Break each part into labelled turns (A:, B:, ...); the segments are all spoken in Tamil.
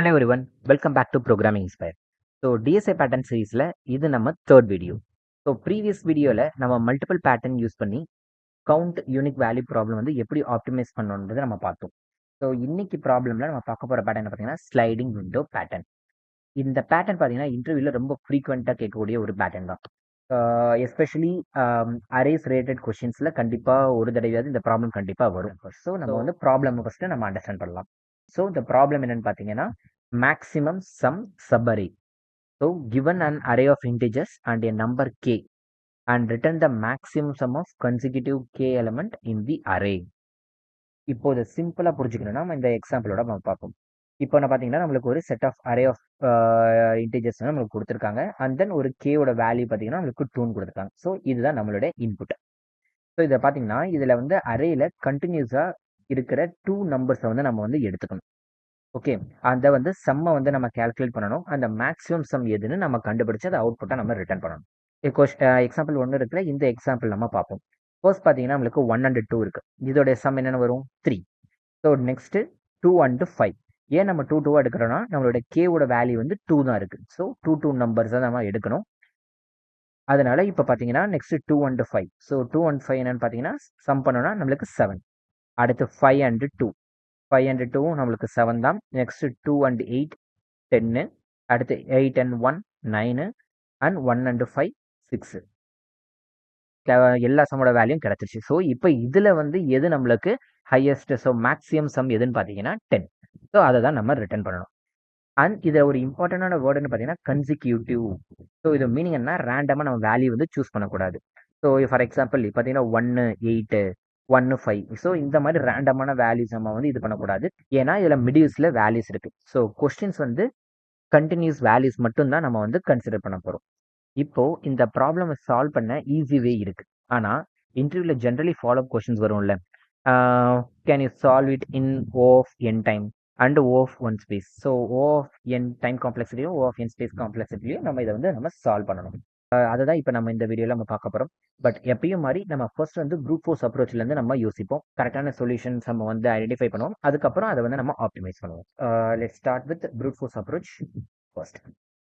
A: Hello everyone, welcome back to Programming Inspire. So TSI pattern சீரீஸில் இது நம்ம தேர்ட் வீடியோ. ஸோ ப்ரீவியஸ் வீடியோவில் நம்ம மல்டிபிள் பேட்டர்ன் யூஸ் பண்ணி கவுண்ட் யூனிக் வேல்யூ ப்ராப்ளம் வந்து எப்படி ஆப்டிமைஸ் பண்ணணுன்றதை நம்ம பார்த்தோம். ஸோ இன்னைக்கு ப்ராப்ளமில் நம்ம பார்க்க போகிற பேட்டர்ன் பார்த்தீங்கன்னா ஸ்லைடிங் விண்டோ பேட்டர்ன். இந்த பேட்டர்ன் பார்த்தீங்கன்னா இன்டர்வியூவில் ரொம்ப ஃப்ரீக்வெண்ட்டாக கேட்கக்கூடிய ஒரு பேட்டர்ன் தான். எஸ்பெஷலி அரேஸ் ரிலேட்டட் கொஷின்ஸில் கண்டிப்பாக ஒரு தடவையாவது இந்த ப்ராப்ளம் கண்டிப்பாக வரும். ஸோ நம்ம வந்து ப்ராப்ளம் ஃபஸ்ட்டு நம்ம அண்டர்ஸ்டாண்ட் பண்ணலாம். ஸோ இந்த ப்ராப்ளம் என்னன்னு பார்த்தீங்கன்னா maximum sum subarray. So given an array of integers and a number k and return the maximum sum of consecutive k element in the array. இப்போ இதை சிம்பிளாக புரிஞ்சுக்கணும்னா நம்ம இந்த எக்ஸாம்பிளோட நம்ம பார்ப்போம். இப்போ நான் பார்த்தீங்கன்னா நம்மளுக்கு ஒரு set of array of integers நம்மளுக்கு கொடுத்துருக்காங்க. அண்ட் தென் ஒரு கேவோட வேல்யூ பார்த்தீங்கன்னா நம்மளுக்கு 2 கொடுத்துருக்காங்க. ஸோ இதுதான் நம்மளோட இன்புட். ஸோ இதை பார்த்தீங்கன்னா இதில் வந்து அரேல கண்டினியூஸாக இருக்கிற 2 நம்பர்ஸை வந்து நம்ம வந்து எடுத்துக்கணும். ஓகே, அந்த வந்து சம்மை வந்து நம்ம கால்குலேட் பண்ணணும். அந்த மேக்ஸிமம் சம் எதுன்னு நம்ம கண்டுபிடிச்சு அதை அவுட்புட்டை நம்ம ரிட்டர்ன் பண்ணணும். எக்ஸாம்பிள் 1 இருக்கிற இந்த எக்ஸாம்பிள் நம்ம பார்ப்போம். ஃபர்ஸ்ட் பார்த்தீங்கன்னா நம்மளுக்கு 1 and 2 இருக்கு. இதோடைய சம் என்னென்ன வரும் 3. So next 2 and 5. ஏன் நம்ம 2 எடுக்கிறோம்னா நம்மளோட கேவோட வேல்யூ வந்து 2 தான் இருக்கு. ஸோ 2 நம்பர்ஸ் தான் நம்ம எடுக்கணும். அதனால இப்போ பார்த்தீங்கன்னா நெக்ஸ்ட் 2 and 5. ஸோ 2 and 5 என்னன்னு பார்த்தீங்கன்னா சம் பண்ணோம்னா நம்மளுக்கு 7. அடுத்து 5 and 2. 5 and 2 நம்மளுக்கு 7 தான். Next 2 and 8 10. அடுத்து 8 and 1 9 and 1 and 5 6. எல்லா சம்மோட வேல்யூம் கிடைச்சிருச்சு. ஸோ இப்போ இதில் வந்து எது நம்மளுக்கு ஹையஸ்ட், ஸோ மேக்ஸிமம் சம் எதுன்னு பார்த்தீங்கன்னா 10. ஸோ அதை தான் நம்ம ரிட்டர்ன் பண்ணணும். அண்ட் இதில் ஒரு இம்பார்ட்டண்டான வேர்டுன்னு பார்த்தீங்கன்னா கன்சிக்யூட்டிவ். ஸோ இது மீனிங் என்ன, ரேண்டமாக நம்ம வேல்யூ வந்து சூஸ் பண்ணக்கூடாது. ஸோ ஃபார் எக்ஸாம்பிள் பார்த்தீங்கன்னா 1 8 1 5. ஸோ இந்த மாதிரி ரேண்டமான வேல்யூஸ் நம்ம வந்து இது பண்ணக்கூடாது. ஏன்னா இதில் மிடில்ஸில் வேல்யூஸ் இருக்கு. ஸோ கொஸ்டின்ஸ் வந்து கண்டினியூஸ் வேல்யூஸ் மட்டும்தான் நம்ம வந்து கன்சிடர் பண்ண போகிறோம். இப்போ இந்த ப்ராப்ளமை சால்வ் பண்ண ஈஸி வே இருக்கு. ஆனால் இன்டர்வியூவில் ஜென்ரலி ஃபாலோ அப் கொஸ்டின்ஸ் வரும்ல, can you solve it in O of n time and O of 1 space. So O of n time காம்ப்ளெக்சிட்டியும் O of n ஸ்பேஸ் காம்ப்ளெக்சிட்டிலையும் நம்ம இதை வந்து நம்ம சால்வ் பண்ணணும். அதை தான் இப்போ நம்ம இந்த வீடியோவில் நம்ம பார்க்க போகிறோம். பட் எப்பயும் மாதிரி நம்ம ஃபர்ஸ்ட் வந்து ப்ரூட் ஃபோர்ஸ் அப்ரோச்லேருந்து நம்ம யோசிப்போம். கரெக்டான சொல்யூஷன்ஸ் நம்ம வந்து ஐடென்டிஃபை பண்ணுவோம். அதுக்கப்புறம் அதை வந்து நம்ம ஆப்டிமைஸ் பண்ணுவோம். Let's start with fruit force approach first.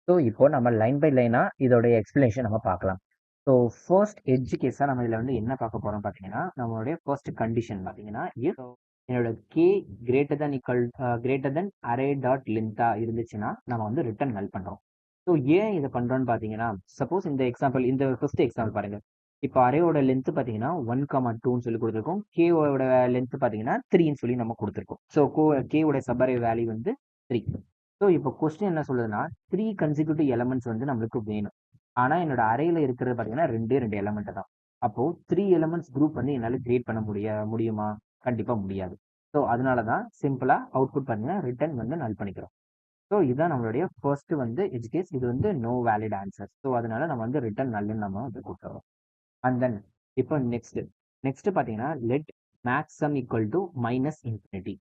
A: So இப்போ நம்ம லைன் பை லைனாக இதோடைய எக்ஸ்பிளேஷன் நம்ம பார்க்கலாம். ஸோ ஃபர்ஸ்ட் எட்ஜ் கேஸாக நம்ம இதில் வந்து என்ன பார்க்க போகிறோம் பார்த்தீங்கன்னா நம்மளுடைய ஃபர்ஸ்ட் கண்டிஷன் பார்த்தீங்கன்னா என்னோட K greater than array dot லென்த்தாக இருந்துச்சுன்னா நம்ம வந்து ரிட்டர்ன் நல் பண்ணுறோம். ஸோ ஏன் இதை பண்ணுறோன்னு பார்த்தீங்கன்னா சப்போஸ் இந்த எக்ஸாம்பிள், இந்த ஃபர்ஸ்ட் எக்ஸாம்பிள் பாருங்க. இப்போ அரேயோட லென்த் பார்த்தீங்கன்னா 1,2ன்னு சொல்லி கொடுத்துருக்கோம். கேவோட லென்த் பார்த்தீங்கன்னா 3ன்னு சொல்லி நம்ம கொடுத்துருக்கோம். ஸோ கேவோட சபரே வேல்யூ வந்து 3. ஸோ இப்போ கொஸ்டின் என்ன சொல்லுதுன்னா 3 கன்சிக்யூட்டிவ் எலமெண்ட்ஸ் வந்து நம்மளுக்கு வேணும். ஆனால் என்னோட அரேல இருக்கிறது பார்த்தீங்கன்னா 2 எலமெண்ட் தான். அப்போ 3 எலமெண்ட்ஸ் குரூப் வந்து என்னால் கிரியேட் பண்ண முடியுமா? கண்டிப்பாக முடியாது. ஸோ அதனால தான் சிம்பிளாக அவுட்புட் பண்ணுங்க ரிட்டர்ன் வந்து நல் பண்ணிக்கிறோம். ஸோ இதுதான் நம்மளுடைய ஃபர்ஸ்ட் வந்து எட்ஜ் கேஸ். இது வந்து நோ வேலிட் ஆன்சர். ஸோ அதனால நம்ம வந்து ரிட்டர்ன் நல்லுன்னு நம்ம வந்து கொடுத்துறோம். அண்ட் தென் இப்போ நெக்ஸ்ட் பார்த்தீங்கன்னா let max sum equal to minus infinity.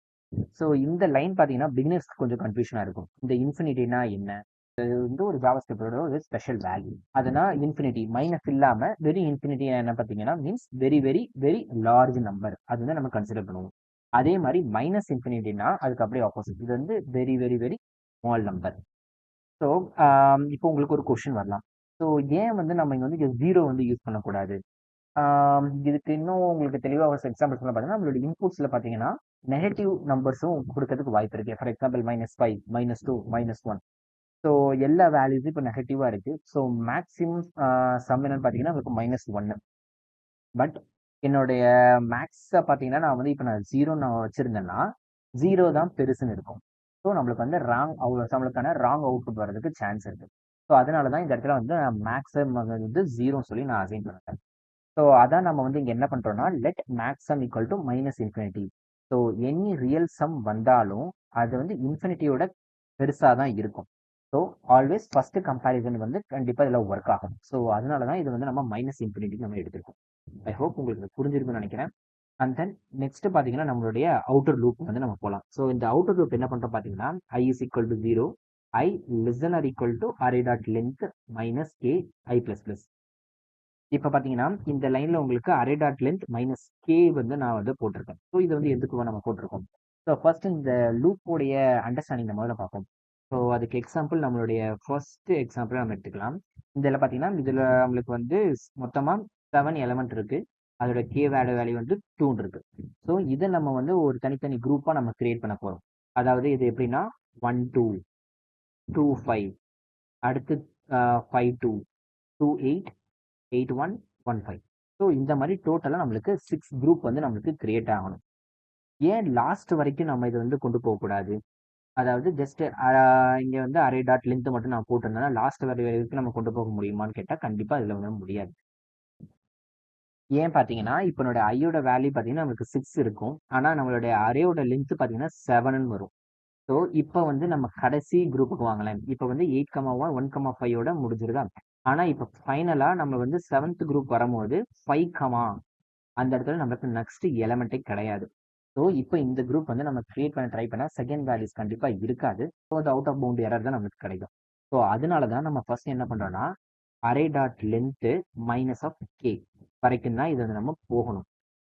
A: So இந்த லைன் பார்த்தீங்கன்னா பிகினர்ஸ்க்கு கொஞ்சம் கன்ஃபியூஷனாக இருக்கும். இந்த இன்ஃபினிட்டினா என்ன? இது வந்து ஒரு ஜாவாஸ்கிரிப்டோட ஒரு ஸ்பெஷல் வேல்யூ. அதனால் இன்ஃபினிட்டி மைனஸ் இல்லாமல் வெரி இன்ஃபினிட்டி என்ன பார்த்தீங்கன்னா means very very very large number. அது வந்து நம்ம கன்சிடர் பண்ணுவோம். அதே மாதிரி மைனஸ் இன்ஃபினிட்டினா அதுக்கு அப்படியே ஆப்போசிட். இது வந்து very very very small number. So இப்போ உங்களுக்கு ஒரு கொஸ்டின் வரலாம். ஸோ ஏன் வந்து நம்ம இங்கே வந்து ஜீரோ வந்து யூஸ் பண்ணக்கூடாது? இதுக்கு இன்னும் உங்களுக்கு தெளிவாக ஒரு எக்ஸாம்பிள்ஸ் பார்த்தீங்கன்னா நம்மளோட இன்புட்ஸில் பார்த்தீங்கன்னா நெகட்டிவ் நம்பர்ஸும் கொடுக்கறதுக்கு வாய்ப்பு இருக்கு. For example -5 -2 -1. ஸோ எல்லா வேல்யூஸும் இப்போ நெகட்டிவாக இருக்கு. ஸோ மேக்ஸிமம் சம் என்னன்னு பார்த்தீங்கன்னா உங்களுக்கு -1. பட் என்னுடைய மேக்ஸை பார்த்தீங்கன்னா நான் வந்து இப்போ நான் 0 நான் வச்சிருந்தேன்னா 0 தான் பெருசுன்னு இருக்கும். ஸோ நம்மளுக்கு வந்து நம்மளுக்கான ராங் அவுட்புட் வர்றதுக்கு சான்ஸ் இருக்கு. ஸோ அதனால தான் இந்த இடத்துல வந்து மேக்ஸம் வந்து 0 சொல்லி நான் அசைன் பண்ணிட்டேன். ஸோ அதான் நம்ம வந்து இங்கே என்ன பண்ணுறோம்னா let max sum equal to minus infinity. So any real sum வந்தாலும் அது வந்து இன்ஃபினிட்டியோட பெருசாக தான் இருக்கும். ஸோ ஆல்வேஸ் ஃபர்ஸ்ட் கம்பேரிசன் வந்து கண்டிப்பாக இதில் ஒர்க் ஆகும். ஸோ அதனால தான் இது வந்து நம்ம மைனஸ் இன்ஃபினிட்டி நம்ம எடுத்துருக்கோம். ஐ ஹோப் உங்களுக்கு புரிஞ்சிருக்குன்னு நினைக்கிறேன். அண்ட் தென் நெக்ஸ்ட் பார்த்தீங்கன்னா நம்மளுடைய அவுட்டர் லூப் வந்து நம்ம போகலாம். ஸோ இந்த அவுட்டர் லூப் என்ன பண்ணுறோம் பார்த்தீங்கன்னா I is equal to 0, I less than or equal to array dot length minus k I plus plus. இப்போ பார்த்தீங்கன்னா இந்த லைனில் உங்களுக்கு array dot length minus K வந்து நான் வந்து போட்டிருக்கேன். ஸோ இது வந்து எதுக்கு நம்ம போட்டிருக்கோம்? ஸோ ஃபர்ஸ்ட் இந்த லூப்போடைய அண்டர்ஸ்டாண்டிங் நம்ம முதல்ல பார்ப்போம். ஸோ அதுக்கு எக்ஸாம்பிள் நம்மளுடைய ஃபர்ஸ்ட் எக்ஸாம்பிள் நம்ம எடுத்துக்கலாம். இதில் பார்த்தீங்கன்னா இதில் நம்மளுக்கு வந்து மொத்தமாக 7 எலமெண்ட் இருக்கு. அதோட கே வேல்யூ வந்து 2 இருக்கு. ஸோ இதை நம்ம வந்து ஒரு தனித்தனி குரூப்பாக நம்ம கிரியேட் பண்ண போகிறோம். அதாவது இது எப்படின்னா 1 2 2 5 அடுத்து 5 2 2 8 8 1 1 5. ஸோ இந்த மாதிரி டோட்டலாக நம்மளுக்கு 6 குரூப் வந்து நம்மளுக்கு கிரியேட் ஆகணும். ஏன் லாஸ்ட் வரைக்கும் நம்ம இதை வந்து கொண்டு போகக்கூடாது? அதாவது ஜஸ்ட் இங்க வந்து அரே டாட் லென்த் மட்டும் நான் போட்டிருந்தேன்னா லாஸ்ட் வரைக்கும் நம்ம கொண்டு போக முடியுமான்னு கேட்டால் கண்டிப்பாக அதில் வந்து முடியாது. ஏன் பார்த்தீங்கன்னா இப்போ என்னோட ஐயோட வேல்யூ பார்த்தீங்கன்னா நமக்கு 6 இருக்கும். ஆனால் நம்மளுடைய அரேயோட லென்த் பார்த்தீங்கன்னா 7ன்னு வரும். ஸோ இப்போ வந்து நம்ம கடைசி குரூப்புக்கு வாங்கலாம். இப்போ வந்து 8,1 1,5 முடிஞ்சிருதா. ஆனால் இப்போ ஃபைனலாக நம்ம வந்து 7th குரூப் வரும்போது 5, அந்த இடத்துல நமக்கு நெக்ஸ்ட் எலமெண்ட்டே கிடையாது. ஸோ இப்போ இந்த குரூப் வந்து நம்ம கிரியேட் பண்ண ட்ரை பண்ணால் செகண்ட் வேல்யூஸ் கண்டிப்பாக இருக்காது. ஸோ அது அவுட் ஆஃப் பவுண்ட் எரர் தான் நமக்கு கிடைக்கும். ஸோ அதனால தான் நம்ம ஃபர்ஸ்ட் என்ன பண்ணுறோம்னா array dot length minus of K வரைக்கும் தான் இது வந்து நம்ம போகணும்.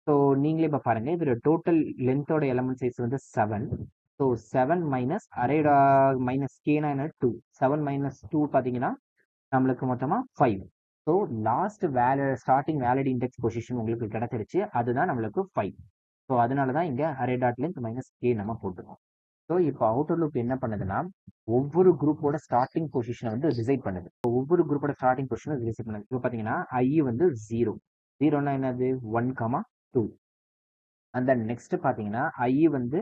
A: ஸோ நீங்களே இப்போ பாருங்க இதோட டோட்டல் லென்த்தோட எலமெண்ட் சைஸ் வந்து 7. ஸோ 7 மைனஸ் அரேடா மைனஸ் கேனா என்ன 2. 7 மைனஸ் 2 பார்த்தீங்கன்னா நம்மளுக்கு மொத்தமாக 5. So last starting valid index position உங்களுக்கு கிடைச்சிருச்சு. அதுதான் நம்மளுக்கு 5. ஸோ அதனால தான் இங்கே array dot length minus K நம்ம போட்டுருக்கோம். ஸோ இப்போ அவுட்டர் லூப் என்ன பண்ணுதுன்னா ஒவ்வொரு குரூப்போட ஸ்டார்டிங் பொசிஷனை வந்து ரிசைட் பண்ணுது. ஒவ்வொரு குரூப்போட ஸ்டார்டிங் பொசிஷனை ரிசைட் பண்ணுது. இப்போ பார்த்தீங்கன்னா ஐ வந்து 0. 0னா என்னது 1,2. அந்த நெக்ஸ்ட் பார்த்தீங்கன்னா ஐ வந்து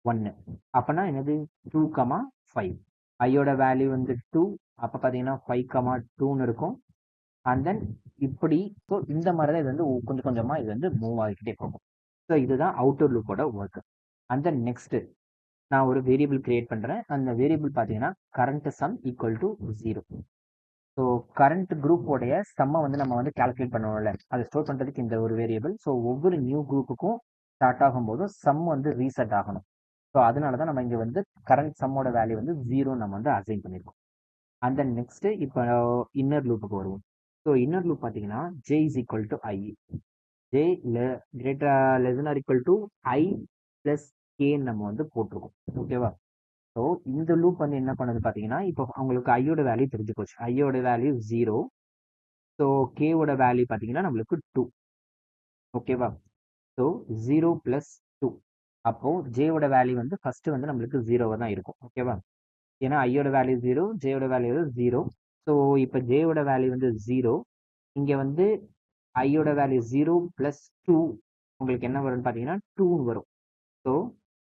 A: 1. அப்போனா என்னது 2,5. ஐயோட வேல்யூ வந்து 2. அப்போ பார்த்தீங்கன்னா 5,2ன்னு இருக்கும். அண்ட் தென் இப்படி ஸோ இந்த மாதிரி தான் இது வந்து கொஞ்சம் கொஞ்சமாக இது வந்து மூவ் ஆகிக்கிட்டே போகும். ஸோ இதுதான் அவுட்டர் லூப்போட ஒர்க். அண்ட் தென் நெக்ஸ்ட் நான் ஒரு வேரியபிள் கிரியேட் பண்ணுறேன். அந்த வேரியபிள் பார்த்தீங்கன்னா current sum equal to 0. So current குரூப்போடைய சம்மை வந்து நம்ம வந்து கால்குலேட் பண்ணுவோம்ல அதை ஸ்டோர் பண்ணுறதுக்கு இந்த ஒரு வேரியபிள். ஸோ ஒவ்வொரு நியூ குரூப்புக்கும் ஸ்டார்ட் ஆகும்போதும் சம் வந்து ரீசெட் ஆகணும். ஸோ அதனால தான் நம்ம இங்கே வந்து கரண்ட் சம்மோட வேல்யூ வந்து 0 நம்ம வந்து அசைன் பண்ணியிருக்கோம். அண்ட் தென் நெக்ஸ்ட் இப்போ இன்னர் லூப்புக்கு வருவோம். ஸோ இன்னர் லூப் பார்த்தீங்கன்னா J is equal to I. J less or equal to I plus கேன்னு நம்ம வந்து போட்டிருக்கோம். ஓகேவா. ஸோ இந்த லூப் வந்து என்ன பண்ணுது பார்த்தீங்கன்னா இப்போ உங்களுக்கு ஐயோட வேல்யூ தெரிஞ்சு போச்சு. ஐயோட வேல்யூ 0. ஸோ கேவோட வேல்யூ பார்த்தீங்கன்னா நம்மளுக்கு 2. ஓகேவா. So 0 plus 2. அப்போ ஜேவோட வேல்யூ வந்து ஃபர்ஸ்ட் வந்து நம்மளுக்கு 0 தான் இருக்கும். ஓகேவா. ஏன்னா ஐயோட வேல்யூ 0, ஜேயோட வேல்யூ 0. ஸோ இப்போ ஜேயோட வேல்யூ வந்து 0. இங்கே வந்து ஐயோட வேல்யூ 0 பிளஸ் 2 உங்களுக்கு என்ன வரும்னு பார்த்தீங்கன்னா 2 வரும். ஸோ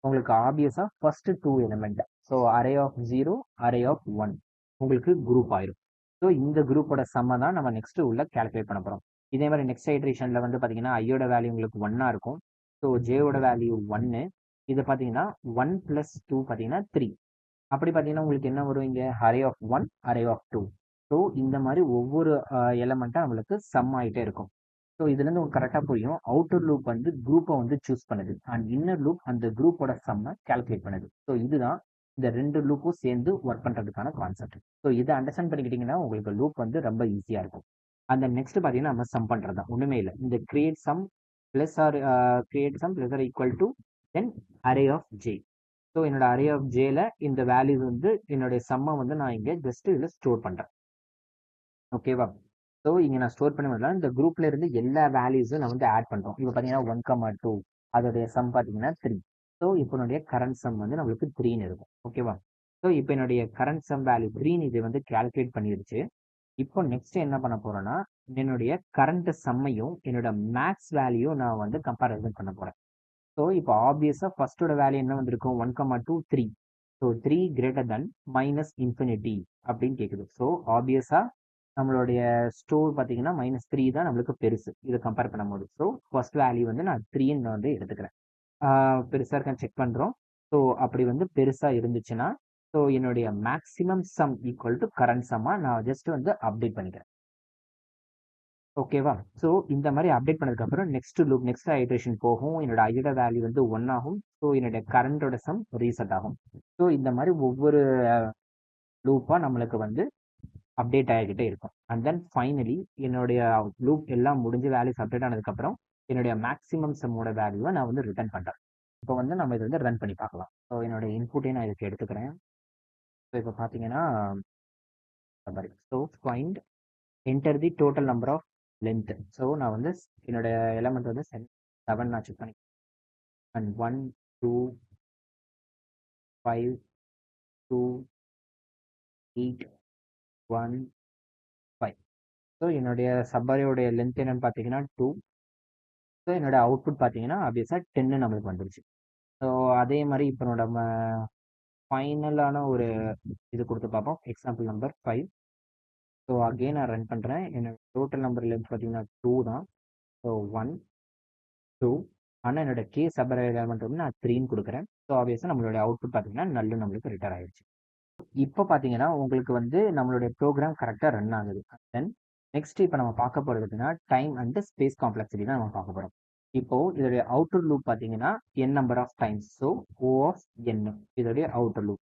A: உங்களுக்கு ஆப்வியஸாக first 2 element. So array of 0 array of 1 உங்களுக்கு குரூப் ஆயிரும். ஸோ இந்த குரூப்போட சம்மை தான் நம்ம நெக்ஸ்ட் உள்ள கால்குலேட் பண்ண போகிறோம். இதே மாதிரி நெக்ஸ்ட் ஐட்ரேஷனில் வந்து பார்த்தீங்கன்னா ஐயோட வேல்யூ உங்களுக்கு 1 இருக்கும். ஸோ ஜேயோட வேல்யூ 1. இது பார்த்தீங்கன்னா 1 பிளஸ் 2 பார்த்தீங்கன்னா 3. அப்படி பார்த்தீங்கன்னா உங்களுக்கு என்ன வரும் இங்கே array of 1 array of 2. So இந்த மாதிரி ஒவ்வொரு எலமெண்ட்டாக நம்மளுக்கு சம் ஆகிட்டே இருக்கும். ஸோ இதுலேருந்து உங்களுக்கு கரெக்டாக புரியும். அவுட்டர் லூப் வந்து குரூப்பை வந்து சூஸ் பண்ணுது அண்ட் இன்னர் லூப் அந்த குரூப்போட சம்மை கால்குலேட் பண்ணுது. ஸோ இதுதான் இந்த ரெண்டு லூப்பும் சேர்ந்து ஒர்க் பண்ணுறதுக்கான கான்செப்ட். ஸோ இதை அண்டர்ஸ்டாண்ட் பண்ணிக்கிட்டீங்கன்னா உங்களுக்கு லூப் வந்து ரொம்ப ஈஸியாக இருக்கும். அந்த நெக்ஸ்ட் பார்த்தீங்கன்னா நம்ம சம் பண்ணுறது தான் ஒன்றுமே இல்லை. இந்த create sum plus are equal to then array of J. So என்னோட அரே ஆஃப் ஜேல இந்த வேல்யூ வந்து என்னுடைய சம்மை வந்து நான் இங்கே ஜஸ்ட் இதில் ஸ்டோர் பண்ணுறேன். ஓகேவா. ஸோ இங்கே நான் ஸ்டோர் பண்ணி வரலாம். இந்த குரூப்ல இருந்து எல்லா வேல்யூஸும் நான் வந்து ஆட் பண்ணுறோம். இப்போ பார்த்தீங்கன்னா 1,2 அதோடைய சம் பார்த்தீங்கன்னா 3. ஸோ இப்போ என்னுடைய கரண்ட் சம் வந்து நம்மளுக்கு 3ன்னு இருக்கும். ஓகேவா. ஸோ இப்போ என்னுடைய கரண்ட் சம் வேல்யூ 3ன்னு இது வந்து கால்குலேட் பண்ணிருச்சு. இப்போ நெக்ஸ்ட் என்ன பண்ண போறேன்னா என்னுடைய கரண்ட் சம்மையும் என்னோட மேக்ஸ் வேல்யூ நான் வந்து கம்பேரிசன் பண்ண போறேன். ஸோ இப்போ ஆப்வியஸாக ஃபர்ஸ்டோட வேல்யூ என்ன வந்திருக்கும் 1,2 3. So 3 greater than minus infinity அப்படின்னு கேட்குது. ஸோ ஆப்வியஸாக நம்மளுடைய ஸ்டோர் பார்த்தீங்கன்னா -3 தான் நம்மளுக்கு பெருசு இதை கம்பேர் பண்ணும்போது. ஸோ ஃபர்ஸ்ட் வேல்யூ வந்து நான் 3ன்னு வந்து எடுத்துக்கிறேன். பெருசாக இருக்கான்னு செக் பண்ணுறோம். ஸோ அப்படி வந்து பெருசாக இருந்துச்சுன்னா ஸோ என்னுடைய maximum sum equal to current சம்மாக நான் ஜஸ்ட் வந்து அப்டேட் பண்ணிக்கிறேன். ஓகேவா. ஸோ இந்த மாதிரி அப்டேட் பண்ணதுக்கப்புறம் நெக்ஸ்ட் லூப் நெக்ஸ்ட் ஐட்ரேஷன் போகும். என்னோட ஐயோட வேல்யூ வந்து 1 ஆகும். ஸோ என்னோட கரண்டோட சம் ரீசெட் ஆகும். ஸோ இந்த மாதிரி ஒவ்வொரு லூப்பாக நம்மளுக்கு வந்து அப்டேட் ஆகிக்கிட்டே இருக்கும். அண்ட் தென் ஃபைனலி என்னுடைய லூப் எல்லாம் முடிஞ்சு வேல்யூஸ் அப்டேட் ஆனதுக்கப்புறம் என்னுடைய மேக்ஸிமம் சம்மோட வேல்யூவை நான் வந்து ரிட்டர்ன் பண்ணுறேன். இப்போ வந்து நம்ம இதை வந்து ரன் பண்ணி பார்க்கலாம். ஸோ என்னோட இன்புட்டே நான் இதுக்கு எடுத்துக்கிறேன். இப்போ பார்த்தீங்கன்னா so find enter the total number of length. So நான் வந்து என்னோட எலமெண்ட் வந்து 7 நான் செக் பண்ணி அண்ட் 1 2 5 2 8 1 5. ஸோ என்னுடைய சப்பரையோடைய லென்த் என்னன்னு பார்த்தீங்கன்னா 2. ஸோ என்னோட அவுட்புட் பார்த்தீங்கன்னா ஆப்வியஸாக 10 நம்மளுக்கு வந்துருச்சு. ஸோ அதே மாதிரி இப்போ நம்ம ஃபைனலான ஒரு இது கொடுத்து பார்ப்போம். Example number 5. ஸோ அகெயின் நான் ரன் பண்ணுறேன். என்னோட டோட்டல் நம்பர் லென்த் பார்த்தீங்கன்னா 2 தான். ஸோ 1 2. ஆனால் என்னோட கே சப்பர் எலமெண்ட் வந்து நான் 3ன்னு கொடுக்குறேன். ஸோ ஆப்வியஸாக நம்மளுடைய அவுட்புட் பார்த்தீங்கன்னா நல்ல நம்மளுக்கு ரிட்டர் ஆயிடுச்சு. இப்போ பார்த்தீங்கன்னா உங்களுக்கு வந்து நம்மளுடைய ப்ரோக்ராம் கரெக்டாக ரன் ஆகுது. தென் நெக்ஸ்ட் இப்போ நம்ம பார்க்க போகிறதுனா டைம் அண்ட் ஸ்பேஸ் காம்ப்ளெக்சிட்டி தான் நம்ம பார்க்க போகிறோம். இப்போ இதோடைய அவுட்டர் லூப் பார்த்தீங்கன்னா n number of times. So O of n இதோடைய outer loop.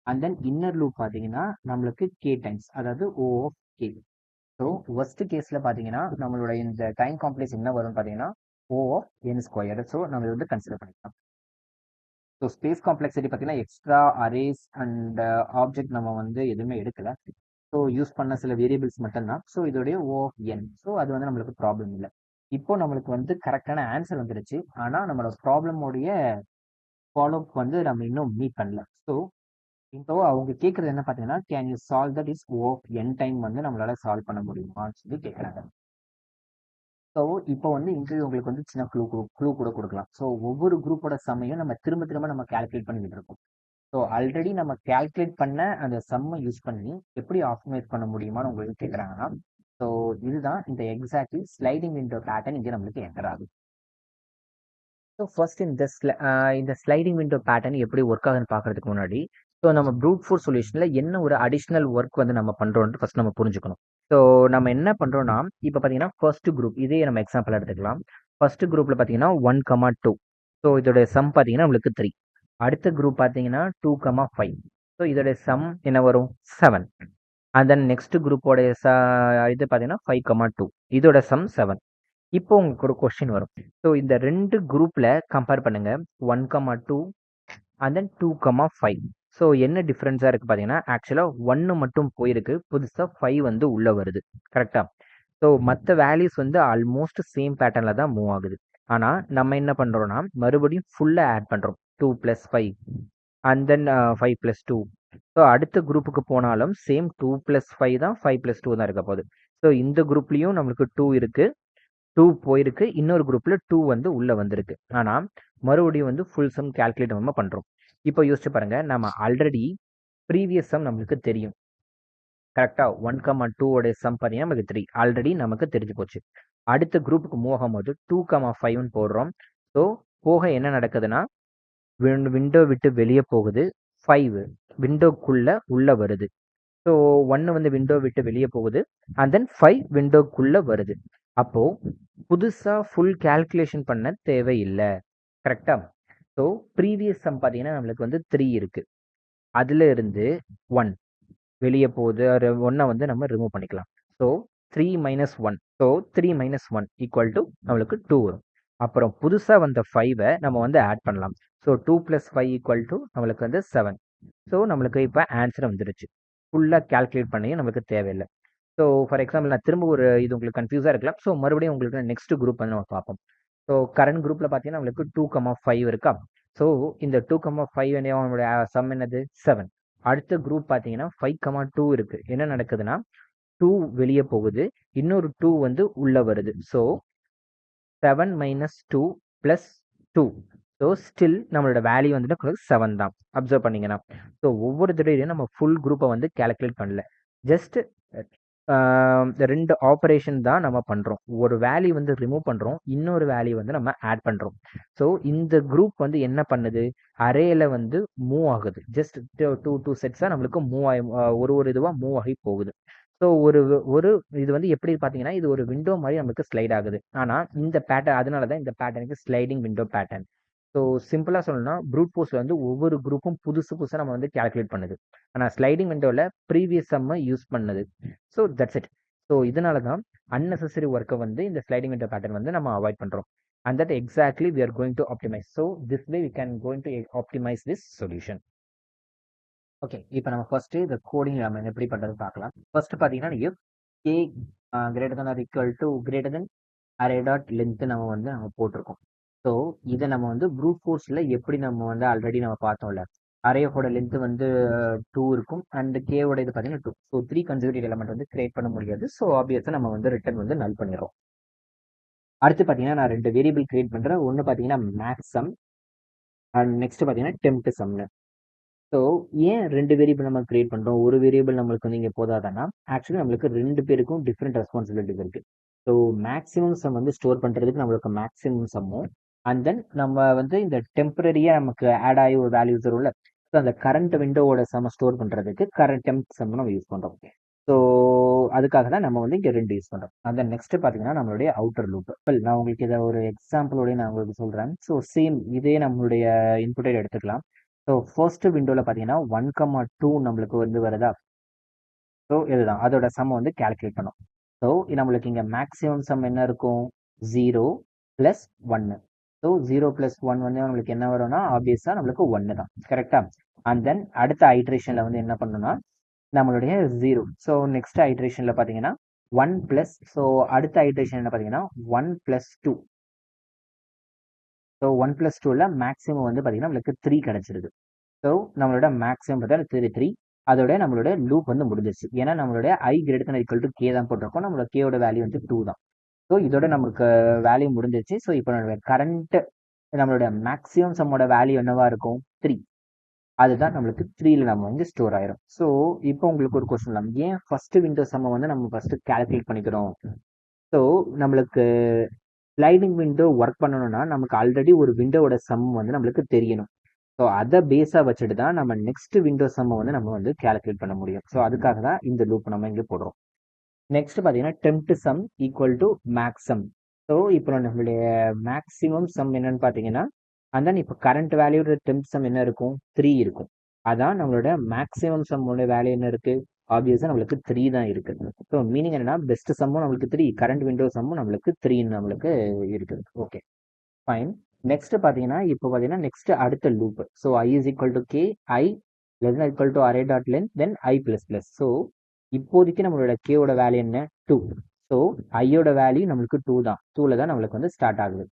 A: And then inner loop பார்த்தீங்கன்னா நம்மளுக்கு கே டைம்ஸ், அதாவது O of k. So worst கேஸில் பார்த்தீங்கன்னா நம்மளோட இந்த டைம் காம்ப்ளெக்ஸ் என்ன வரும்னு பார்த்தீங்கன்னா O of N square. So நம்ம வந்து கன்சிடர் பண்ணிக்கலாம். ஸோ ஸ்பேஸ் காம்ப்ளெக்சிட்டி பார்த்தீங்கன்னா எக்ஸ்ட்ரா அரேஸ் அண்ட் ஆப்ஜெக்ட் நம்ம வந்து எதுவுமே எடுக்கல. ஸோ யூஸ் பண்ண சில வேரியபிள்ஸ் மட்டும்தான். ஸோ இதோடைய ஓ ஆஃப் என். ஸோ அது வந்து நம்மளுக்கு ப்ராப்ளம் இல்லை. இப்போ நம்மளுக்கு வந்து கரெக்டான ஆன்சர் வந்துருச்சு. ஆனால் நம்மளோட ப்ராப்ளமோடைய ஃபாலோ அப் வந்து நம்ம இன்னும் மீட் பண்ணல. ஸோ இப்போ அவங்க கேட்குறது என்ன பார்த்தீங்கன்னா can you solve that is O of N time வந்து நம்மளால சால்வ் பண்ண முடியுமான்னு சொல்லி கேட்குறாங்க. ஸோ இப்போ வந்து இன்டர்வியூ உங்களுக்கு வந்து சின்ன க்ளூ கூட கொடுக்கலாம். ஸோ ஒவ்வொரு குரூப்போட சம்மையும் நம்ம திரும்ப திரும்ப நம்ம கால்குலேட் பண்ணிக்கிட்டு இருக்கோம். ஸோ ஆல்ரெடி நம்ம கால்குலேட் பண்ண அந்த சம்மை யூஸ் பண்ணி எப்படி ஆப்டிமைஸ் பண்ண முடியுமான்னு உங்களுக்கு கேட்குறாங்கன்னா, ஸோ இதுதான் இந்த எக்ஸாக்ட்லி ஸ்லைடிங் விண்டோ பேட்டர்ன் இங்கே நம்மளுக்கு என்டர் ஆகுது. ஸோ ஃபர்ஸ்ட் இந்த ஸ்லைடிங் விண்டோ பேட்டர்ன் எப்படி ஒர்க் ஆகுதுன்னு பார்க்கறதுக்கு முன்னாடி ஸோ நம்ம ப்ரூட் ஃபோர்ஸ் சொல்யூஷனில் என்ன ஒரு அடிஷ்னல் ஒர்க் வந்து நம்ம பண்ணுறோன்ட்டு ஃபர்ஸ்ட் நம்ம புரிஞ்சுக்கணும். ஸோ நம்ம என்ன பண்ணுறோம்னா இப்போ பார்த்தீங்கன்னா ஃபர்ஸ்ட் குரூப் இதே நம்ம எக்ஸாம்பிள் எடுத்துக்கலாம். ஃபர்ஸ்ட் குரூப்பில் பார்த்தீங்கன்னா 1,2. ஸோ இதோட சம் பார்த்தீங்கன்னா நம்மளுக்கு 3. அடுத்த குரூப் பார்த்தீங்கன்னா 2,5. ஸோ இதோட சம் என்ன வரும் 7. அண்ட் தென் நெக்ஸ்ட் குரூப்போட இது பார்த்தீங்கன்னா 5,2. இதோட சம் 7. இப்போ உங்களுக்கு ஒரு கொஸ்டின் வரும். ஸோ இந்த ரெண்டு குரூப்ல கம்பேர் பண்ணுங்க 1,2 அண்ட் தென் 2,5. ஸோ என்ன டிஃப்ரென்ஸாக இருக்குது பார்த்தீங்கன்னா ஆக்சுவலாக 1 மட்டும் போயிருக்கு, புதுசாக 5 வந்து உள்ளே வருது. கரெக்டாக? ஸோ மற்ற வேல்யூஸ் வந்து ஆல்மோஸ்ட் சேம் பேட்டர்னில் தான் மூவ் ஆகுது. ஆனால் நம்ம என்ன பண்ணுறோம்னா மறுபடியும் ஃபுல்லாக ஆட் பண்ணுறோம். 2 + 5 அண்ட் தென் 5 + 2. ஸோ அடுத்த குரூப்புக்கு போனாலும் சேம் 2 + 5 தான், 5 + 2 தான் இருக்க போகுது. ஸோ இந்த குரூப்லேயும் நம்மளுக்கு 2 இருக்குது, 2 போயிருக்கு, இன்னொரு குரூப்ல 2 வந்து உள்ள வந்திருக்கு. ஆனா மறுபடியும் வந்து ஃபுல் சம் கால்குலேட் நம்ம பண்றோம். இப்போ யோசிச்சு பாருங்க, நம்ம ஆல்ரெடி ப்ரீவியஸ் சம் நம்மளுக்கு தெரியும். கரெக்டா 1,2 உடைய சம் பார்த்தீங்கன்னா நமக்கு 3 ஆல்ரெடி நமக்கு தெரிஞ்சு போச்சு. அடுத்த குரூப்புக்கு மூவ் ஆகும்போது 2,5ன்னு போடுறோம். ஸோ போக என்ன நடக்குதுன்னா விண்டோ விட்டு வெளியே போகுது, 5 விண்டோக்குள்ள உள்ள வருது. ஸோ 1 வந்து விண்டோ விட்டு வெளியே போகுது அண்ட் தென் 5 விண்டோக்குள்ள வருது. அப்போ புதுசா ஃபுல் கால்குலேஷன் பண்ண தேவையில்லை. கரெக்டா? ஸோ ப்ரீவியஸ் சம் பார்த்தீங்கன்னா நம்மளுக்கு வந்து 3 இருக்கு. அதுல இருந்து 1 வெளியே போகுது, 1 வந்து நம்ம ரிமூவ் பண்ணிக்கலாம். ஸோ 3 - 1. ஸோ 3 - 1 = நம்மளுக்கு 2 வரும். அப்புறம் புதுசா வந்த 5 நம்ம வந்து ஆட் பண்ணலாம். ஸோ 2 + 5 = நம்மளுக்கு வந்து 7. ஸோ நம்மளுக்கு இப்போ ஆன்சர் வந்துருச்சு. ஃபுல்லாக கால்குலேட் பண்ணி நமக்கு தேவையில்லை. ஸோ ஃபார் எக்ஸாம்பிள் நான் திரும்ப ஒரு இது உங்களுக்கு கன்ஃபியூஸாக இருக்கலாம். ஸோ மறுபடியும் உங்களுக்கு நெக்ஸ்ட் குரூப் வந்து நம்ம பார்ப்போம். ஸோ கரண்ட் குரூப்பில் பார்த்தீங்கன்னா நம்மளுக்கு 2,5 இருக்கா. ஸோ இந்த 2,5 நம்மளுடைய சம் என்னது 7. அடுத்த குரூப் பார்த்தீங்கன்னா 5,2 இருக்கு. என்ன நடக்குதுன்னா 2 வெளியே போகுது, இன்னொரு 2 வந்து உள்ள வருது. ஸோ 7 - 2 + 2. ஸோ ஸ்டில் நம்மளோட வேல்யூ வந்துட்டு 7 தான். அப்சர்வ் பண்ணீங்கன்னா ஸோ ஒவ்வொரு தடவையும் நம்ம ஃபுல் குரூப்பை வந்து கால்குலேட் பண்ணல. ஜஸ்ட் 2 ஆப்ரேஷன் தான் நம்ம பண்ணுறோம். ஒரு வேல்யூ வந்து ரிமூவ் பண்ணுறோம், இன்னொரு வேல்யூ வந்து நம்ம ஆட் பண்ணுறோம். ஸோ இந்த குரூப் வந்து என்ன பண்ணுது, அரேல வந்து மூவ் ஆகுது. ஜஸ்ட் டூ செட்ஸாக நம்மளுக்கு மூவ் ஆகி ஒரு இதுவாக மூவ் ஆகி போகுது. ஸோ ஒரு இது வந்து எப்படி பார்த்தீங்கன்னா இது ஒரு விண்டோ மாதிரி நம்மளுக்கு ஸ்லைட் ஆகுது. ஆனால் இந்த பேட்டர்ன் அதனால தான் இந்த பேட்டர்னுக்கு ஸ்லைடிங் விண்டோ பேட்டர்ன். ஸோ சிம்பிளாக சொல்லணும்னா ப்ரூட் ஃபோர்ஸில் வந்து ஒவ்வொரு குரூப்பும் புதுசு புதுசாக நம்ம வந்து கால்குலேட் பண்ணுது. ஆனால் ஸ்லைடிங் விண்டோவில் ப்ரீவியஸ் சம்மை யூஸ் பண்ணுது. So that's it. ஸோ இதனால தான் unnecessary ஒர்க்கை வந்து இந்த ஸ்லைடிங் விண்டோ பேட்டர்ன் வந்து நம்ம அவாய்ட் பண்ணுறோம். And that exactly we are going to optimize. So this way we can going to optimize this solution. Okay, இப்போ நம்ம ஃபர்ஸ்ட் இந்த கோடிங் நம்ம எப்படி பண்றது பார்க்கலாம். ஃபர்ஸ்ட் பார்த்தீங்கன்னா if k greater than or equal to greater than array dot length நம்ம போட்டிருக்கோம். ஸோ இதை நம்ம வந்து ப்ரூட் ஃபோர்ஸில் எப்படி நம்ம வந்து ஆல்ரெடி நம்ம பார்த்தோம்ல, அரேயோட லென்த் வந்து 2 இருக்கும் அண்ட் கேவோட இது பார்த்தீங்கன்னா 2. ஸோ 3 கன்சர்வேட்டிவ் எலமெண்ட் வந்து கிரியேட் பண்ண முடியாது. ஸோ ஆப்வியஸாக நம்ம வந்து ரிட்டர்ன் வந்து நல் பண்ணிடுறோம். அடுத்து பார்த்தீங்கன்னா நான் 2 வேரியபிள் கிரியேட் பண்ணுறேன். ஒன்று பார்த்தீங்கன்னா மேக்ஸ் சம் அண்ட் நெக்ஸ்ட் பார்த்தீங்கன்னா டெம்ப்ட் சம்னு. ஸோ ஏன் 2 வேரியபிள் நம்ம கிரியேட் பண்ணுறோம், ஒரு வேரியபிள் நம்மளுக்கு வந்து இங்கே போதாதானா, ஆக்சுவலி நம்மளுக்கு 2 பேருக்கும் டிஃப்ரெண்ட் ரெஸ்பான்சிபிலிட்டிஸ் இருக்கு. ஸோ மேக்ஸிமம் சம் வந்து ஸ்டோர் பண்ணுறதுக்கு நம்மளுக்கு மேக்ஸிமம் சம்மும் அண்ட் தென் நம்ம வந்து இந்த டெம்பரரியாக நமக்கு ஆட் ஆகி ஒரு வேல்யூஸ் வரும்ல, ஸோ அந்த கரண்ட் விண்டோவோட சம் ஸ்டோர் பண்ணுறதுக்கு கரண்ட் டெம்ப் சம் நம்ம யூஸ் பண்ணுறோம். ஸோ அதுக்காக தான் நம்ம வந்து இங்கே 2 யூஸ் பண்ணுறோம். அந்த நெக்ஸ்ட் பார்த்தீங்கன்னா நம்மளுடைய அவுட்டர் லூப். நான் உங்களுக்கு இதை ஒரு எக்ஸாம்பிளோடய நான் உங்களுக்கு சொல்கிறேன். ஸோ சேம் இதே நம்மளுடைய இன்புட்டை எடுத்துக்கலாம். ஸோ ஃபர்ஸ்ட் விண்டோவில் பார்த்தீங்கன்னா 1,2 நம்மளுக்கு வந்து வருதா. ஸோ இதுதான் அதோட சம் வந்து கால்குலேட் பண்ணோம். ஸோ நம்மளுக்கு இங்கே மேக்ஸிமம் சம் என்ன இருக்கும், 0 + 1. ஸோ 0 + 1 வந்து நம்மளுக்கு என்ன வரும்னா ஆப்வியஸாக நம்மளுக்கு 1 தான், கரெக்டா. அண்ட் தென் அடுத்த ஐட்ரேஷனில் வந்து என்ன பண்ணணும்னா நம்மளுடைய 0. ஸோ நெக்ஸ்ட் ஐட்ரேஷனில் பார்த்தீங்கன்னா 1 + ஸோ அடுத்த ஐட்ரேஷன் என்ன பார்த்தீங்கன்னா 1 + 2. ஸோ 1 + 2ல மேக்ஸிமம் வந்து பார்த்தீங்கன்னா நம்மளுக்கு 3 கிடைச்சிருது. ஸோ நம்மளோட மேக்ஸிமம் பார்த்தா 3. அதோட நம்மளோட லூப் வந்து முடிஞ்சிருச்சு. ஏன்னா நம்மளுடைய i ≥ k தான் போட்டிருக்கோம். நம்மளோட கேவோட வேல்யூ வந்து 2 தான். ஸோ இதோட நமக்கு வேல்யூ முடிஞ்சிருச்சு. ஸோ இப்போ நம்மளுடைய கரண்ட் நம்மளோட மேக்ஸிமம் சம்மோட வேல்யூ என்னவா இருக்கும், 3. அதுதான் நம்மளுக்கு 3ல நம்ம வந்து ஸ்டோர் ஆயிரும். ஸோ இப்போ உங்களுக்கு ஒரு கொஸ்டின், ஏன் ஃபர்ஸ்ட் விண்டோ சம்ம வந்து நம்ம ஃபர்ஸ்ட் கால்குலேட் பண்ணிக்கிறோம். ஸோ நம்மளுக்கு ஸ்லைடிங் விண்டோ ஒர்க் பண்ணணும்னா நமக்கு ஆல்ரெடி ஒரு விண்டோவோட சம் வந்து நம்மளுக்கு தெரியணும். ஸோ அதை பேஸாக வச்சுட்டு தான் நம்ம நெக்ஸ்ட் விண்டோ சம்மை வந்து நம்ம வந்து கால்குலேட் பண்ண முடியும். ஸோ அதுக்காக தான் இந்த லூப் நம்ம இங்கே போடுறோம். நெக்ஸ்ட் பார்த்தீங்கன்னா temp sum equal to max sum. So இப்போ நம்மளுடைய மேக்ஸிமம் சம் என்னன்னு பார்த்தீங்கன்னா அண்ட் தென் இப்போ கரண்ட் வேல்யூட டெம்ப்ட் சம் என்ன இருக்கும், 3 இருக்கும். அதான் நம்மளோட மேக்ஸிமம் சம்மோட வேல்யூ என்ன இருக்கு, ஆப்வியஸாக நம்மளுக்கு 3 தான் இருக்கு. ஸோ மீனிங் என்னன்னா பெஸ்ட் சம்மும் நம்மளுக்கு 3, கரண்ட் விண்டோ சம்மும் நம்மளுக்கு 3 நம்மளுக்கு இருக்குது. Okay fine. நெக்ஸ்ட் பார்த்தீங்கன்னா இப்போ பார்த்தீங்கன்னா நெக்ஸ்ட் அடுத்த loop. So i = k, i ≤ array dot length then i ++. So இப்போதைக்கு நம்மளோட கேவோட வேல்யூ என்ன, 2. ஸோ ஐயோட வேல்யூ நம்மளுக்கு 2 தான், 2ல தான் நம்மளுக்கு வந்து ஸ்டார்ட் ஆகுது.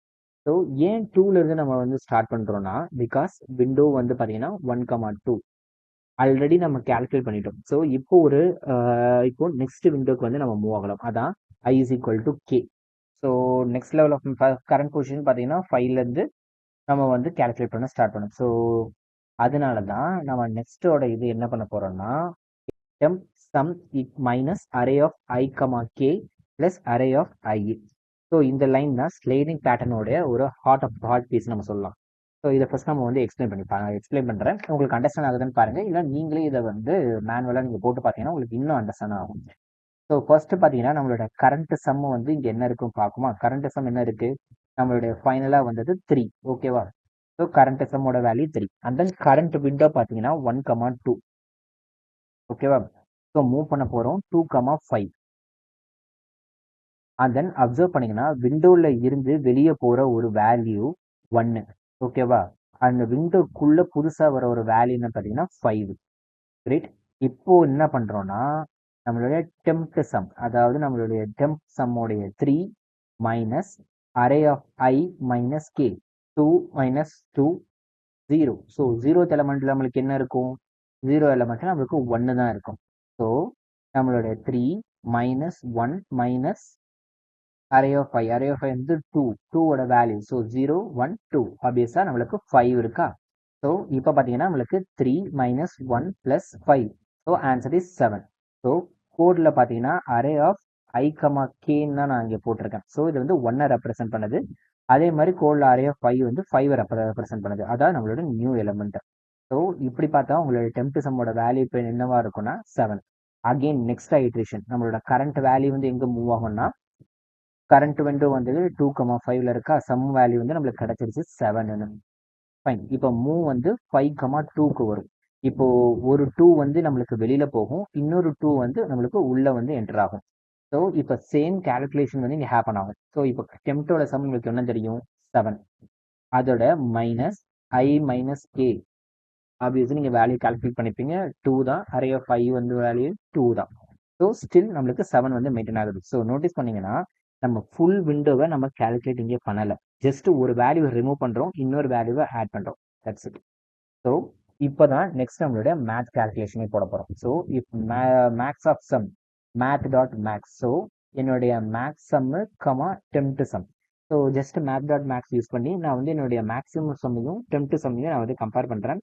A: ஸோ ஏன் 2ல இருந்து நம்ம வந்து ஸ்டார்ட் பண்றோம்னா பிகாஸ் விண்டோ வந்து பார்த்தீங்கன்னா 1,2 ஆல்ரெடி நம்ம கால்குலேட் பண்ணிட்டோம். ஸோ இப்போ நெக்ஸ்ட் விண்டோக்கு வந்து நம்ம மூவ் ஆகலாம். அதான் i = k. So next level of current position பார்த்தீங்கன்னா 5லேருந்து நம்ம வந்து கால்குலேட் பண்ண ஸ்டார்ட் பண்ணோம். ஸோ அதனால தான் நம்ம நெக்ஸ்டோட இது என்ன பண்ண போறோம்னா temp sum minus array of i, k plus array of i. So இந்த லைன் தான் ஸ்லைடிங் பேட்டர்னோட ஒரு ஹார்ட் பீஸ் நம்ம சொல்லலாம். ஸோ இதை ஃபர்ஸ்ட் நம்ம வந்து எக்ஸ்பிளைன் பண்ணுறேன். உங்களுக்கு அண்டர்ஸ்டாண்ட் ஆகுதுன்னு பாருங்க, இல்லை நீங்களே இதை வந்து மேனுவலாக நீங்கள் போட்டு பார்த்தீங்கன்னா உங்களுக்கு இன்னும் அண்டர்ஸ்டாண்ட் ஆகும். ஸோ ஃபர்ஸ்ட் பார்த்தீங்கன்னா நம்மளோட கரண்ட் சம் வந்து இங்கே என்ன இருக்கும் பார்க்குமா. கரண்ட் சம் என்ன இருக்கு, நம்மளுடைய ஃபைனலாக வந்தது 3. ஓகேவா. ஸோ கரண்ட் சம்மோட value 3 and then current window பார்த்தீங்கன்னா 1,2. ஓகேவா. ஸோ மூவ் பண்ண போகிறோம் 2,5 அண்ட் தென் அப்சர்வ் பண்ணீங்கன்னா விண்டோவில் இருந்து வெளியே போகிற ஒரு வேல்யூ 1. ஓகேவா. அந்த விண்டோக்குள்ள புதுசாக வர ஒரு வேல்யூன்னு பார்த்தீங்கன்னா 5. ரைட். இப்போ என்ன பண்ணுறோம்னா நம்மளுடைய டெம்ப்ட் சம், அதாவது நம்மளுடைய டெம்ப்ட் சம்மோடைய 3 minus array of i minus k, 2 minus 2 0. So 0th எலமெண்ட்ல நம்மளுக்கு என்ன இருக்கும், 0 எலமெண்ட்ல நம்மளுக்கு 1 தான் இருக்கும். ஸோ நம்மளுடைய 3 minus 1 minus array of i வந்து 2, 2ஓட வேல்யூ. ஸோ 0 1 2 ஆப்வியஸாக நம்மளுக்கு 5 இருக்கா. ஸோ இப்போ பார்த்தீங்கன்னா நம்மளுக்கு 3 minus 1 plus 5. So answer is 7. So கோடில் பார்த்தீங்கன்னா array of i, kன்னு தான் நான் இங்கே போட்டிருக்கேன். ஸோ இது வந்து 1 ரெப்ரசென்ட் பண்ணுது. அதே மாதிரி கோடில் array of 5 வந்து 5 ரெப்ரசென்ட் பண்ணுது. அதான் நம்மளோட நியூ எலிமெண்ட். ஸோ இப்படி பார்த்தா உங்களோட டெம்ப்ட் சம்மோட வேல்யூ இப்போ என்னவா இருக்கும்னா 7. அகெயின் நெக்ஸ்ட் ஐட்ரேஷன் நம்மளோட கரண்ட் வேல்யூ வந்து எங்கே மூவ் ஆகும்னா கரண்ட் விண்டோ வந்து 2,5ல இருக்கா, சம் வேல்யூ வந்து நம்மளுக்கு கிடைச்சிருச்சு 7. ஃபைன். இப்போ மூவ் வந்து 5,2க்கு வரும். இப்போ ஒரு 2 வந்து நம்மளுக்கு வெளியில போகும், இன்னொரு 2 வந்து நம்மளுக்கு உள்ள வந்து என்டர் ஆகும். ஸோ இப்போ சேம் கால்குலேஷன் வந்து இங்கே ஹேப்பன் ஆகும். ஸோ இப்போ டெம்ப்டோட சம் உங்களுக்கு என்ன தெரியும், 7. அதோட minus i minus k obviously நீங்கள் வேல்யூ கால்குலேட் பண்ணிப்பீங்க 2 தான். அரே ஆஃப் 5 வந்து வேல்யூ 2 தான். ஸோ ஸ்டில் நம்மளுக்கு 7 வந்து மெயின்டைன் ஆகுது. ஸோ நோட்டீஸ் பண்ணீங்கன்னா நம்ம ஃபுல் விண்டோவை நம்ம கால்குலேட் இங்கே பண்ணலை. ஜஸ்ட் ஒரு வேல்யூவை ரிமூவ் பண்ணுறோம், இன்னொரு வேல்யூவை ஆட் பண்ணுறோம். That's it. ஸோ இப்போ தான் நெக்ஸ்ட் நம்மளுடைய மேத் கால்குலேஷனே போட போகிறோம். So if max of sum math dot max. So என்னுடைய max sum comma temp sum. So just math dot max use பண்ணி நான் வந்து என்னுடைய மேக்ஸிமம் சம்மையும் டெம்ட் சம்மையும் நான் வந்து கம்பேர் பண்ணுறேன்.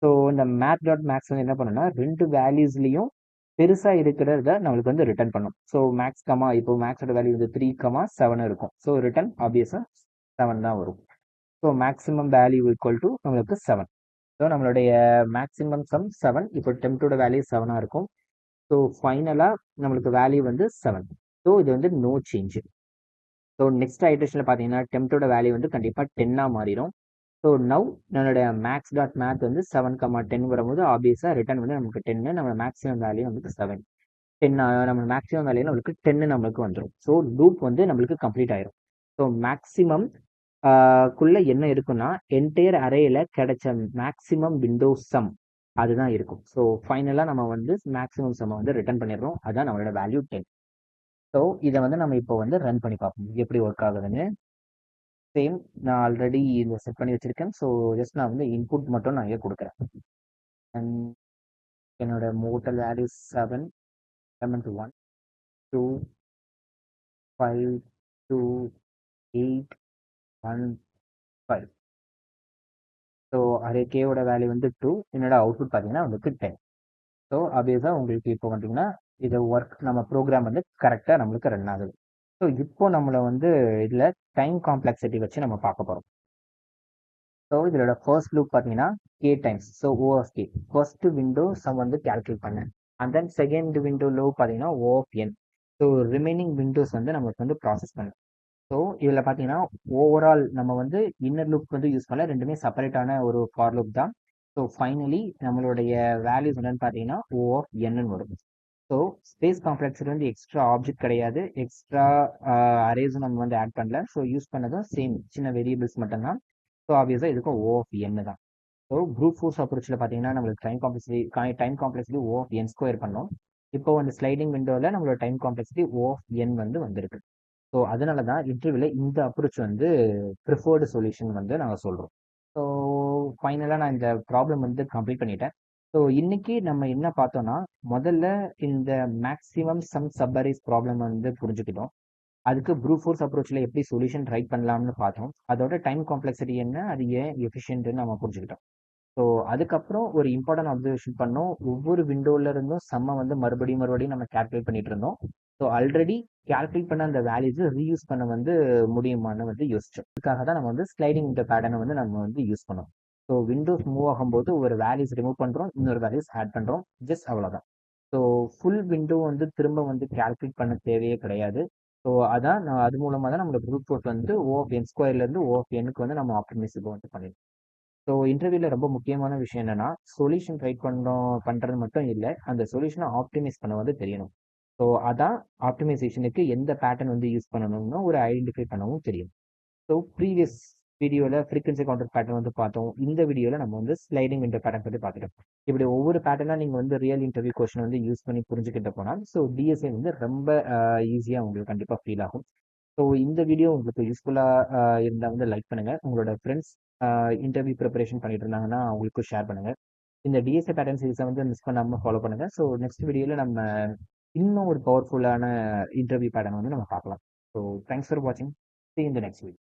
A: ஸோ இந்த மேத் டாட் மேக்ஸ் வந்து என்ன பண்ணுன்னா ரெண்டு வேல்யூஸ்லையும் பெருசாக இருக்கிறத நம்மளுக்கு வந்து ரிட்டர்ன் பண்ணும். ஸோ மேக்ஸ் கமா இப்போ மேக்ஸோட வேல்யூ வந்து 3,7 இருக்கும். ஸோ ரிட்டர்ன் ஆப்வியஸாக 7 தான் வரும். So maximum value equal to நம்மளுக்கு 7. ஸோ நம்மளுடைய மேக்ஸிமம் சம் 7. இப்போ டெம்ட்டோட வேல்யூ 7 இருக்கும். ஸோ ஃபைனலாக நம்மளுக்கு வேல்யூ வந்து 7. ஸோ இது வந்து நோ சேஞ்ச். ஸோ நெக்ஸ்ட் ஐட்ரேஷனில் பார்த்தீங்கன்னா டெம்ட்டோட வேல்யூ வந்து கண்டிப்பாக 10 மாறிடும். ஸோ நவ் நம்மளுடைய மேக்ஸ் டாட் மேத் வந்து 7,10 வரும்போது ஆப்வியஸாக ரிட்டர்ன் வந்து நமக்கு 10. நம்ம மேக்ஸிமம் வேல்யூ நமக்கு 7. 10 நம்ம மேக்ஸிமம் வேல்யூ நம்மளுக்கு 10 நம்மளுக்கு வந்துடும். ஸோ லூப் வந்து நம்மளுக்கு கம்ப்ளீட் ஆயிரும். ஸோ மேக்ஸிமம் குள்ள என்ன இருக்குன்னா என்டையர் அரேல கிடைச்ச மேக்ஸிமம் விண்டோ சம் அதுதான் இருக்கும். ஸோ ஃபைனலாக நம்ம வந்து மேக்ஸிமம் சம்மை வந்து ரிட்டர்ன் பண்ணிடுறோம். அதுதான் நம்மளோட வேல்யூ 10. ஸோ இதை வந்து நம்ம இப்போ வந்து ரன் பண்ணி பார்ப்போம் எப்படி ஒர்க் ஆகுதுன்னு. சேம் நான் ஆல்ரெடி இதை செட் பண்ணி வச்சிருக்கேன். ஸோ ஜஸ்ட் நான் வந்து இன்புட் மட்டும் நான் இங்கே கொடுக்குறேன். அண்ட் என்னோட மோட்டல் வேல்யூ 7 எலமெண்ட் 1 2 5 2 8 1 5. ஸோ அரே கேவோட வேல்யூ வந்து 2. என்னோட அவுட்புட் பார்த்தீங்கன்னா உங்களுக்கு 10. ஸோ ஆப்வியஸாக உங்களுக்கு இப்போ பார்த்தீங்கன்னா இது ஒர்க் நம்ம ப்ரோக்ராம் வந்து கரெக்டாக நம்மளுக்கு ரன் ஆகுது. ஸோ இப்போ நம்மளை வந்து இதில் டைம் காம்ப்ளெக்சிட்டி வச்சு நம்ம பார்க்க போகிறோம். ஸோ இதோட ஃபர்ஸ்ட் லூப் பார்த்தீங்கன்னா k times. So O of k first window sum வந்து கேல்குலேட் பண்ணேன். அண்ட் தென் செகண்ட் விண்டோ லோ பார்த்தீங்கன்னா O of n. So remaining windows வந்து நமக்கு வந்து ப்ராசஸ் பண்ணேன். ஸோ இதில் பார்த்தீங்கன்னா ஓவரால் நம்ம வந்து இன்னர் லூப் வந்து யூஸ் பண்ணல, ரெண்டுமே செப்பரேட்டான ஒரு ஃபார் லூப் தான். ஸோ ஃபைனலி நம்மளுடைய வேல்யூஸ் என்னன்னு பார்த்தீங்கன்னா ஓ ஆஃப் என்னு வரும். ஸோ ஸ்பேஸ் காம்ப்ளெக்ஸில் வந்து எக்ஸ்ட்ரா ஆப்ஜெக்ட் கிடையாது, எக்ஸ்ட்ரா அரேஸும் நம்ம வந்து ஆட் பண்ணல. ஸோ யூஸ் பண்ணதும் சேம் சின்ன வேரியபிள்ஸ் மட்டும்தான். ஸோ ஆப்வியஸாக இதுக்கும் ஓ ஆஃப் என் தான். ஸோ ப்ரூட் ஃபோர்ஸ் அப்ரோச்சில் பார்த்தீங்கன்னா நம்மளுக்கு time complexity O of N square பண்ணோம். இப்போ வந்து ஸ்லைடிங் விண்டோவில் நம்மளோட time complexity O of N வந்து வந்திருக்கு. ஸோ அதனால தான் இன்டர்வியூவில் இந்த அப்ரோச் வந்து ப்ரிஃபர்டு சொல்யூஷன் வந்து நாங்கள் சொல்கிறோம். ஸோ ஃபைனலாக நான் இந்த ப்ராப்ளம் வந்து கம்ப்ளீட் பண்ணிட்டேன். ஸோ இன்னைக்கு நம்ம என்ன பார்த்தோம்னா முதல்ல இந்த மேக்ஸிமம் சம் சப்பரேஸ் ப்ராப்ளம் வந்து புரிஞ்சுக்கிட்டோம். அதுக்கு ப்ரூட் ஃபோர்ஸ் அப்ரோச்சில் எப்படி சொல்யூஷன் ட்ரை பண்ணலாம்னு பார்த்தோம். அதோட டைம் காம்ப்ளெக்சிட்டி என்ன, அது ஏன் எஃபிஷியன்ட்னு நம்ம புரிஞ்சுக்கிட்டோம். ஸோ அதுக்கப்புறம் ஒரு இம்பார்ட்டன்ட் அப்சர்வேஷன் பண்ணோம். ஒவ்வொரு விண்டோல இருந்தும் செம்ம வந்து மறுபடியும் நம்ம கால்குலேட் பண்ணிட்டு இருந்தோம். ஸோ ஆல்ரெடி கால்குலேட் பண்ண அந்த வேல்யூஸ் ரீயூஸ் பண்ண வந்து முடியுமான்னு வந்து யோசிச்சோம். அதுக்காக தான் நம்ம வந்து ஸ்லைடிங் இந்த பேட்டர்னை வந்து நம்ம வந்து யூஸ் பண்ணோம். ஸோ விண்டோஸ் மூவ் ஆகும்போது ஒரு வேல்யூஸ் ரிமூவ் பண்ணுறோம், இன்னொரு வேல்யூஸ் ஆட் பண்ணுறோம். ஜஸ்ட் அவ்வளோதான். ஸோ ஃபுல் விண்டோ வந்து திரும்ப வந்து கால்குலேட் பண்ண தேவையே கிடையாது. ஸோ அதான் நான் அது மூலமாக தான் நம்மளோட ப்ரூட் ஃபோர்ஸ் வந்து ஓ ஆஃப் என் ஸ்கொயர்லேருந்து ஓ ஆஃப் எனுக்கு வந்து நம்ம ஆப்டிமைஸ் இப்போ வந்து பண்ணிடுவோம். ஸோ இன்டர்வியூவில் ரொம்ப முக்கியமான விஷயம் என்னன்னா சொல்யூஷன் ட்ரை பண்ணுறது மட்டும் இல்லை, அந்த சொல்யூஷனை ஆப்டிமைஸ் பண்ண வந்து தெரியணும். ஸோ அதான் ஆப்டிமைசேஷனுக்கு எந்த பேட்டர்ன் வந்து யூஸ் பண்ணணும்னு ஒரு ஐடென்டிஃபை பண்ணவும் தெரியும். ஸோ ப்ரீவியஸ் வீடியோவில் ஃப்ரீக்வன்சி கவுண்டர் பேட்டர்ன் வந்து பார்த்தோம். இந்த வீடியோவில் நம்ம வந்து ஸ்லைடிங் விண்டோ பேட்டர்ன் பற்றி பார்த்துட்டோம். இப்படி ஒவ்வொரு பேட்டர்னாக நீங்கள் வந்து ரியல் இன்டர்வியூ கொஸ்டின் வந்து யூஸ் பண்ணி புரிஞ்சுக்கிட்ட போனால் ஸோ டிஎஸ்ஏ வந்து ரொம்ப ஈஸியாக உங்களுக்கு கண்டிப்பாக ஃபீல் ஆகும். ஸோ இந்த வீடியோ உங்களுக்கு யூஸ்ஃபுல்லாக இருந்தால் வந்து லைக் பண்ணுங்கள். உங்களோட ஃப்ரெண்ட்ஸ் இன்டர்வியூ ப்ரிப்பரேஷன் பண்ணிட்டு இருந்தாங்கன்னா அவங்களுக்கும் ஷேர் பண்ணுங்கள். இந்த டிஎஸ்ஏ பேட்டர்ன் சீரிஸை வந்து மிஸ் பண்ணாமல் ஃபாலோ பண்ணுங்கள். ஸோ நெக்ஸ்ட் வீடியோவில் நம்ம இன்னும் ஒரு பவர்ஃபுல்லான இன்டர்வியூ பேட்டர்ன் வந்து நம்ம பார்க்கலாம். ஸோ தேங்க்ஸ் ஃபார் வாட்சிங். See you in the next video.